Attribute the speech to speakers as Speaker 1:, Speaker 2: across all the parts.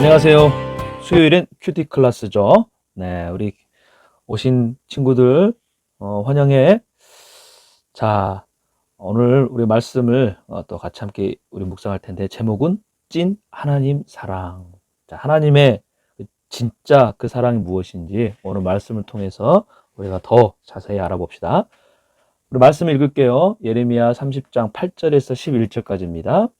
Speaker 1: 안녕하세요. 수요일엔 큐티 클래스죠. 네, 우리 오신 친구들 환영해. 자, 오늘 우리 말씀을 또 같이 함께 우리 묵상할 텐데 제목은 찐 하나님 사랑. 자, 하나님의 진짜 그 사랑이 무엇인지 오늘 말씀을 통해서 우리가 더 자세히 알아봅시다. 우리 말씀 읽을게요. 예레미야 30장 8절에서 11절까지입니다.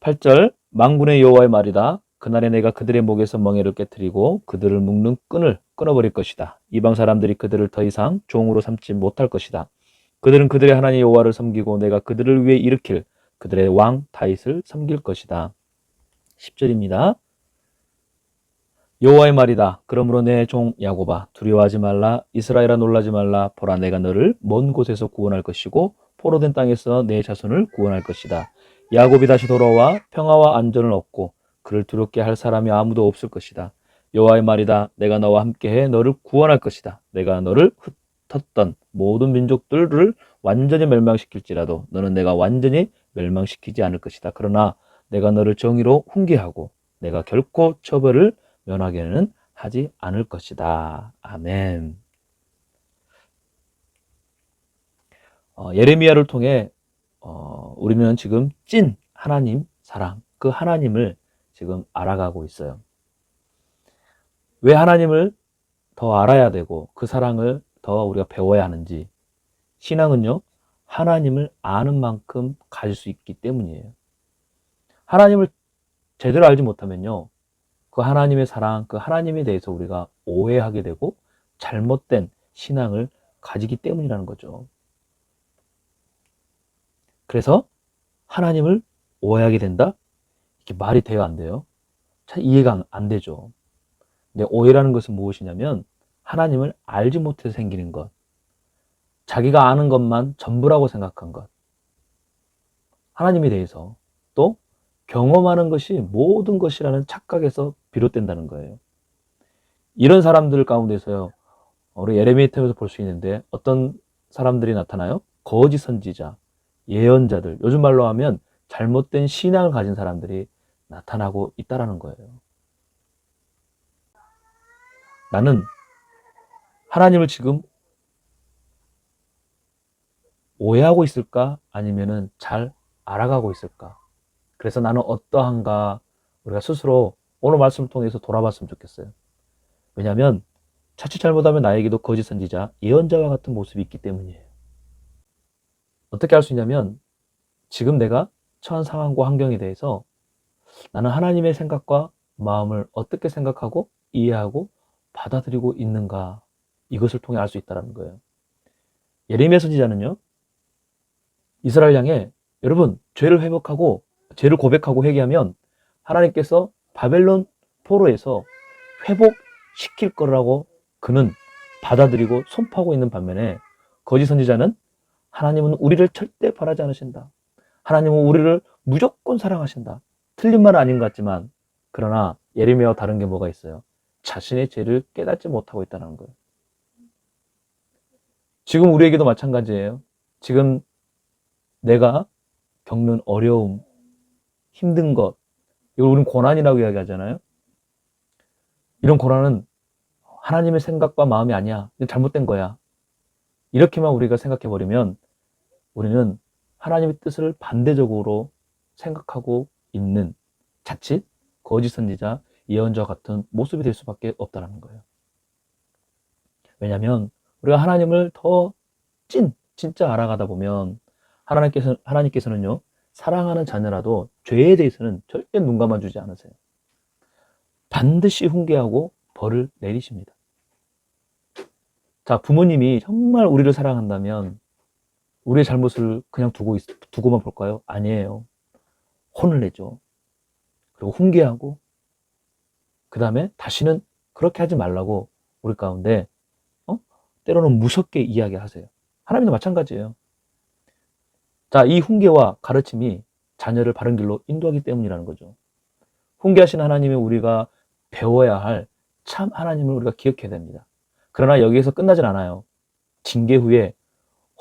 Speaker 1: 8절 만군의 여호와의 말이다. 그날에 내가 그들의 목에서 멍에를 깨뜨리고 그들을 묶는 끈을 끊어버릴 것이다. 이방 사람들이 그들을 더 이상 종으로 삼지 못할 것이다. 그들은 그들의 하나님 여호와를 섬기고 내가 그들을 위해 일으킬 그들의 왕 다윗을 섬길 것이다. 10절입니다. 여호와의 말이다. 그러므로 내 종 야곱아 두려워하지 말라. 이스라엘아 놀라지 말라. 보라 내가 너를 먼 곳에서 구원할 것이고 포로된 땅에서 내 자손을 구원할 것이다. 야곱이 다시 돌아와 평화와 안전을 얻고 그를 두렵게 할 사람이 아무도 없을 것이다. 여호와의 말이다. 내가 너와 함께해 너를 구원할 것이다. 내가 너를 흩었던 모든 민족들을 완전히 멸망시킬지라도 너는 내가 완전히 멸망시키지 않을 것이다. 그러나 내가 너를 정의로 훈계하고 내가 결코 처벌을 면하게는 하지 않을 것이다. 아멘. 예레미야를 통해 우리는 지금 찐 하나님 사랑, 그 하나님을 지금 알아가고 있어요. 왜 하나님을 더 알아야 되고 그 사랑을 더 우리가 배워야 하는지, 신앙은요 하나님을 아는 만큼 가질 수 있기 때문이에요. 하나님을 제대로 알지 못하면요 그 하나님의 사랑, 그 하나님에 대해서 우리가 오해하게 되고 잘못된 신앙을 가지기 때문이라는 거죠. 그래서 하나님을 오해하게 된다? 이게 말이 돼요, 안 돼요? 잘 이해가 안 되죠. 근데 오해라는 것은 무엇이냐면 하나님을 알지 못해서 생기는 것, 자기가 아는 것만 전부라고 생각한 것, 하나님에 대해서 또 경험하는 것이 모든 것이라는 착각에서 비롯된다는 거예요. 이런 사람들 가운데서요 우리 예레미야에서 볼 수 있는데 어떤 사람들이 나타나요? 거짓 선지자, 예언자들, 요즘 말로 하면 잘못된 신앙을 가진 사람들이 나타나고 있다는 거예요. 나는 하나님을 지금 오해하고 있을까? 아니면은 잘 알아가고 있을까? 그래서 나는 어떠한가 우리가 스스로 오늘 말씀을 통해서 돌아봤으면 좋겠어요. 왜냐하면 자칫 잘못하면 나에게도 거짓 선지자, 예언자와 같은 모습이 있기 때문이에요. 어떻게 할 수 있냐면 지금 내가 처한 상황과 환경에 대해서 나는 하나님의 생각과 마음을 어떻게 생각하고 이해하고 받아들이고 있는가, 이것을 통해 알 수 있다는 거예요. 예레미야 선지자는요 이스라엘 향해 여러분 죄를 회복하고 죄를 고백하고 회개하면 하나님께서 바벨론 포로에서 회복시킬 거라고 그는 받아들이고 선포하고 있는 반면에 거짓 선지자는 하나님은 우리를 절대 바라지 않으신다. 하나님은 우리를 무조건 사랑하신다. 틀린 말은 아닌 것 같지만 그러나 예레미야와 다른 게 뭐가 있어요? 자신의 죄를 깨닫지 못하고 있다는 거예요. 지금 우리에게도 마찬가지예요. 지금 내가 겪는 어려움, 힘든 것, 이걸 우리는 고난이라고 이야기하잖아요. 이런 고난은 하나님의 생각과 마음이 아니야. 잘못된 거야. 이렇게만 우리가 생각해버리면 우리는 하나님의 뜻을 반대적으로 생각하고 있는 자칫 거짓 선지자, 예언자와 같은 모습이 될 수밖에 없다는 거예요. 왜냐하면 우리가 하나님을 더 진짜 알아가다 보면 하나님께서는요 사랑하는 자녀라도 죄에 대해서는 절대 눈 감아주지 않으세요. 반드시 훈계하고 벌을 내리십니다. 자, 부모님이 정말 우리를 사랑한다면 우리의 잘못을 그냥 두고만 볼까요? 아니에요. 혼을 내죠. 그리고 훈계하고 그 다음에 다시는 그렇게 하지 말라고 우리 가운데 때로는 무섭게 이야기하세요. 하나님도 마찬가지예요. 자, 이 훈계와 가르침이 자녀를 바른 길로 인도하기 때문이라는 거죠. 훈계하신 하나님의 우리가 배워야 할 참 하나님을 우리가 기억해야 됩니다. 그러나 여기에서 끝나진 않아요. 징계 후에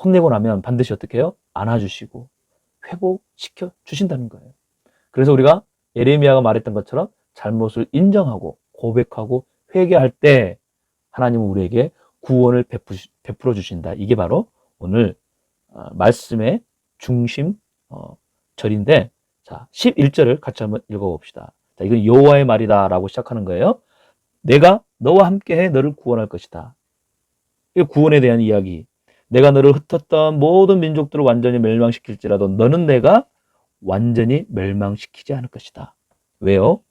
Speaker 1: 혼내고 나면 반드시 어떻게 해요? 안아주시고 회복시켜 주신다는 거예요. 그래서 우리가 예레미야가 말했던 것처럼 잘못을 인정하고 고백하고 회개할 때 하나님은 우리에게 구원을 베풀어 주신다. 이게 바로 오늘 말씀의 중심 절인데, 자 11절을 같이 한번 읽어봅시다. 자, 이건 여호와의 말이다라고 시작하는 거예요. 내가 너와 함께해 너를 구원할 것이다. 이 구원에 대한 이야기. 내가 너를 흩었던 모든 민족들을 완전히 멸망시킬지라도 너는 내가 완전히 멸망시키지 않을 것이다. 왜요?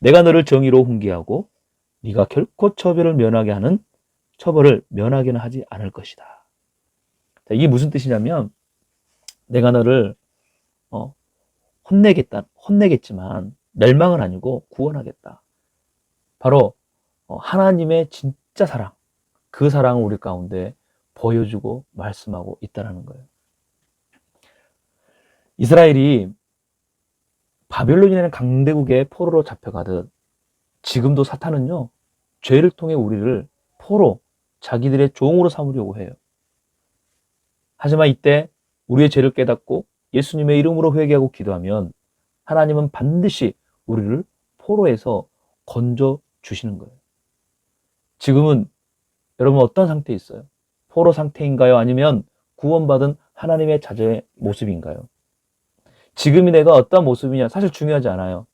Speaker 1: 내가 너를 정의로 훈계하고 네가 결코 처벌을 면하게는 하지 않을 것이다. 자, 이게 무슨 뜻이냐면 내가 너를 혼내겠지만 멸망은 아니고 구원하겠다. 바로 하나님의 진짜 사랑, 그 사랑을 우리 가운데 보여주고 말씀하고 있다는 거예요. 이스라엘이 바벨론이라는 강대국의 포로로 잡혀가듯 지금도 사탄은요, 죄를 통해 우리를 포로, 자기들의 종으로 삼으려고 해요. 하지만 이때 우리의 죄를 깨닫고 예수님의 이름으로 회개하고 기도하면 하나님은 반드시 우리를 포로에서 건져 주시는 거예요. 지금은 여러분 어떤 상태에 있어요? 포로 상태인가요? 아니면 구원받은 하나님의 자녀의 모습인가요? 지금의 내가 어떤 모습이냐 사실 중요하지 않아요.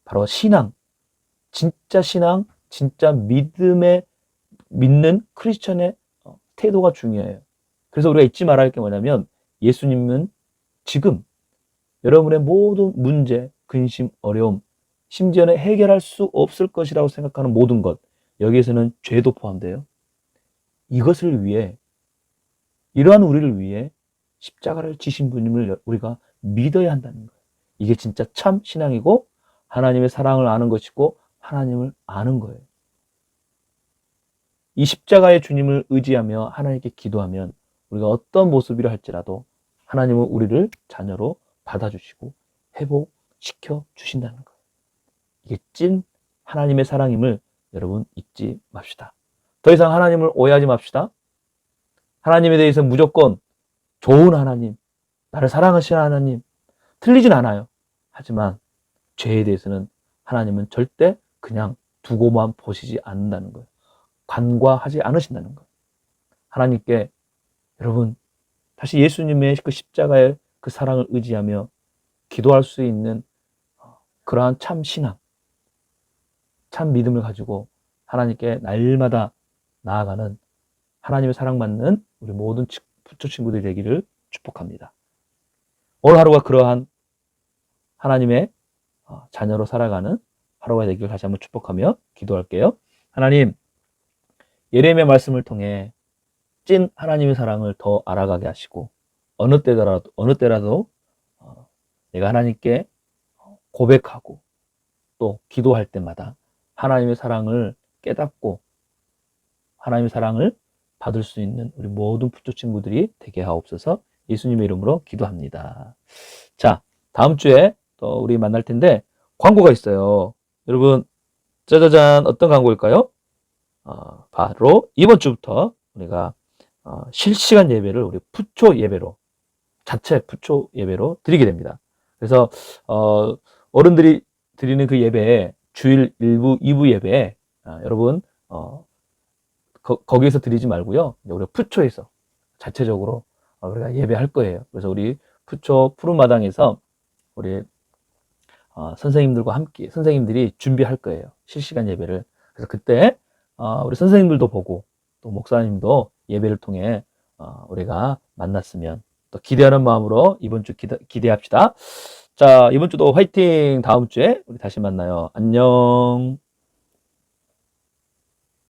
Speaker 1: 바로 신앙, 진짜 믿는 크리스천의 태도가 중요해요. 그래서 우리가 잊지 말아야 할 게 뭐냐면 예수님은 지금 여러분의 모든 문제, 근심, 어려움, 심지어는 해결할 수 없을 것이라고 생각하는 모든 것, 여기에서는 죄도 포함돼요. 이것을 위해, 이러한 우리를 위해 십자가를 지신 분임을 우리가 믿어야 한다는 거예요. 이게 진짜 참 신앙이고 하나님의 사랑을 아는 것이고 하나님을 아는 거예요. 이 십자가의 주님을 의지하며 하나님께 기도하면 우리가 어떤 모습이라 할지라도 하나님은 우리를 자녀로 받아주시고 회복시켜 주신다는 거예요. 이게 찐 하나님의 사랑임을 여러분 잊지 맙시다. 더 이상 하나님을 오해하지 맙시다. 하나님에 대해서 무조건 좋은 하나님, 나를 사랑하시는 하나님, 틀리진 않아요. 하지만 죄에 대해서는 하나님은 절대 그냥 두고만 보시지 않는다는 거예요. 간과하지 않으신다는 거예요. 하나님께 여러분 다시 예수님의 그 십자가의 그 사랑을 의지하며 기도할 수 있는 그러한 참 신앙, 참 믿음을 가지고 하나님께 날마다 나아가는 하나님의 사랑받는 우리 모든 부처 친구들이 되기를 축복합니다. 오늘 하루가 그러한 하나님의 자녀로 살아가는 하루가 되기를 다시 한번 축복하며 기도할게요. 하나님, 예레미야 말씀을 통해 찐 하나님의 사랑을 더 알아가게 하시고 어느 때라도 내가 하나님께 고백하고 또 기도할 때마다 하나님의 사랑을 깨닫고 하나님의 사랑을 받을 수 있는 우리 모든 부처 친구들이 되게 하옵소서. 예수님의 이름으로 기도합니다. 자, 다음 주에 또 우리 만날 텐데 광고가 있어요. 여러분 짜자잔, 어떤 광고일까요? 바로 이번 주부터 우리가 실시간 예배를 우리 부처 예배로, 자체 부처 예배로 드리게 됩니다. 그래서 어른들이 드리는 그 예배에 주일 1부, 2부 예배에 여러분 거기에서 드리지 말고요. 우리가 푸초에서 자체적으로 우리가 예배할 거예요. 그래서 우리 푸초 푸른마당에서 우리 선생님들과 함께 선생님들이 준비할 거예요. 실시간 예배를. 그래서 그때 우리 선생님들도 보고 또 목사님도 예배를 통해 우리가 만났으면 또 기대하는 마음으로 이번 주 기대합시다. 자, 이번 주도 화이팅! 다음 주에 우리 다시 만나요. 안녕!